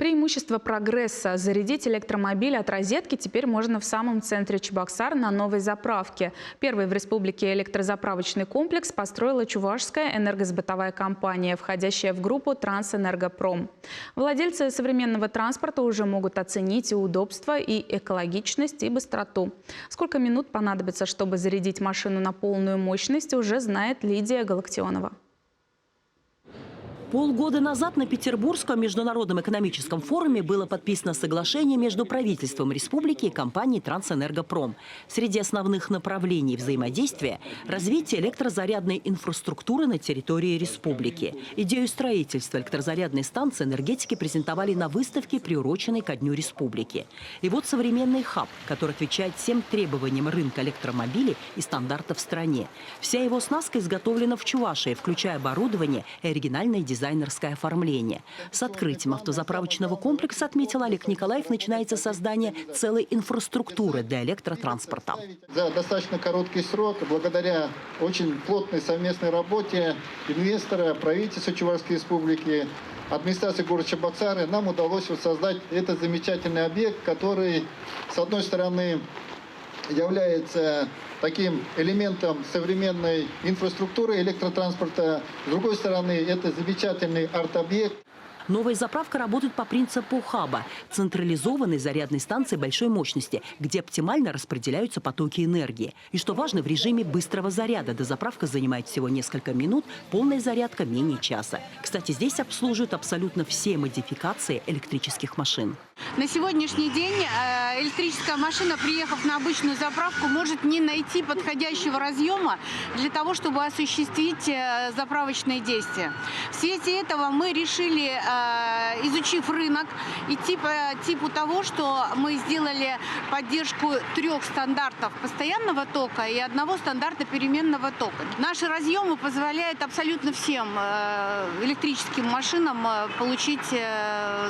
Преимущество прогресса. Зарядить электромобиль от розетки теперь можно в самом центре Чебоксар на новой заправке. Первый в республике электрозаправочный комплекс построила чувашская энергосбытовая компания, входящая в группу «Трансэнергопром». Владельцы современного транспорта уже могут оценить и удобство, и экологичность, и быстроту. Сколько минут понадобится, чтобы зарядить машину на полную мощность, уже знает Лидия Галактионова. Полгода назад на Петербургском международном экономическом форуме было подписано соглашение между правительством республики и компанией «Трансэнергопром». Среди основных направлений взаимодействия – развитие электрозарядной инфраструктуры на территории республики. Идею строительства электрозарядной станции энергетики презентовали на выставке, приуроченной ко Дню республики. И вот современный хаб, который отвечает всем требованиям рынка электромобилей и стандартов в стране. Вся его оснастка изготовлена в Чувашии, включая оборудование и оригинальное дизайнерское оформление. С открытием автозаправочного комплекса, отметил Олег Николаев, начинается создание целой инфраструктуры для электротранспорта. За достаточно короткий срок, благодаря очень плотной совместной работе инвестора, правительства Чувашской республики, администрации города Чебоксары, нам удалось создать этот замечательный объект, который, с одной стороны, является таким элементом современной инфраструктуры электротранспорта. С другой стороны, это замечательный арт-объект. Новая заправка работает по принципу хаба – централизованной зарядной станции большой мощности, где оптимально распределяются потоки энергии. И что важно, в режиме быстрого заряда. Дозаправка занимает всего несколько минут, полная зарядка – менее часа. Кстати, здесь обслуживают абсолютно все модификации электрических машин. На сегодняшний день электрическая машина, приехав на обычную заправку, может не найти подходящего разъема для того, чтобы осуществить заправочные действия. В свете этого мы решили, изучив рынок, идти по типу того, что мы сделали поддержку 3 стандартов постоянного тока и 1 стандарта переменного тока. Наши разъемы позволяют абсолютно всем электрическим машинам получить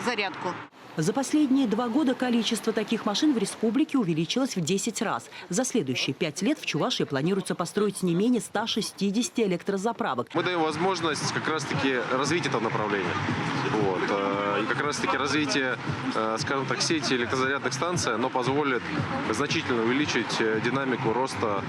зарядку. За последние 2 года количество таких машин в республике увеличилось в 10 раз. За следующие 5 лет в Чувашии планируется построить не менее 160 электрозаправок. Мы даем возможность как раз-таки развить это направление. И как раз-таки развитие, скажем так, сети электрозарядных станций, оно позволит значительно увеличить динамику роста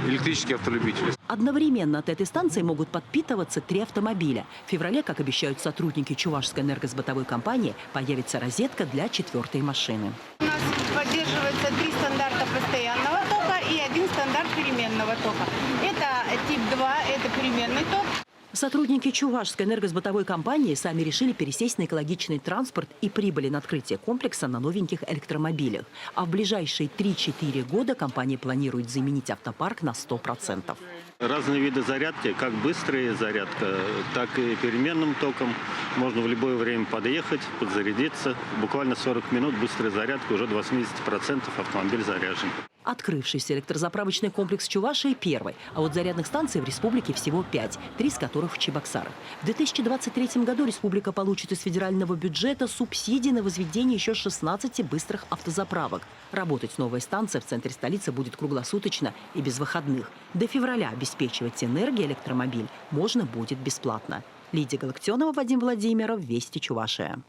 электрических автолюбителей. Одновременно от этой станции могут подпитываться 3 автомобиля. В феврале, как обещают сотрудники Чувашской энергосбытовой компании, появится розетка для 4-й машины. У нас поддерживается 3 стандарта постоянного тока и 1 стандарт переменного тока. Это тип 2, это переменный ток. Сотрудники Чувашской энергосбытовой компании сами решили пересесть на экологичный транспорт и прибыли на открытие комплекса на новеньких электромобилях. А в ближайшие 3-4 года компания планирует заменить автопарк на 100%. Разные виды зарядки, как быстрая зарядка, так и переменным током. Можно в любое время подъехать, подзарядиться. Буквально 40 минут быстрая зарядка, уже до 80% автомобиль заряжен. Открывшийся электрозаправочный комплекс Чувашии первый, а вот зарядных станций в республике всего 5, 3 из которых в Чебоксарах. В 2023 году республика получит из федерального бюджета субсидии на возведение еще 16 быстрых автозаправок. Работать новая станция в центре столицы будет круглосуточно и без выходных. До февраля обеспечивать энергией электромобиль можно будет бесплатно. Лидия Галактионова, Вадим Владимиров, Вести Чувашия.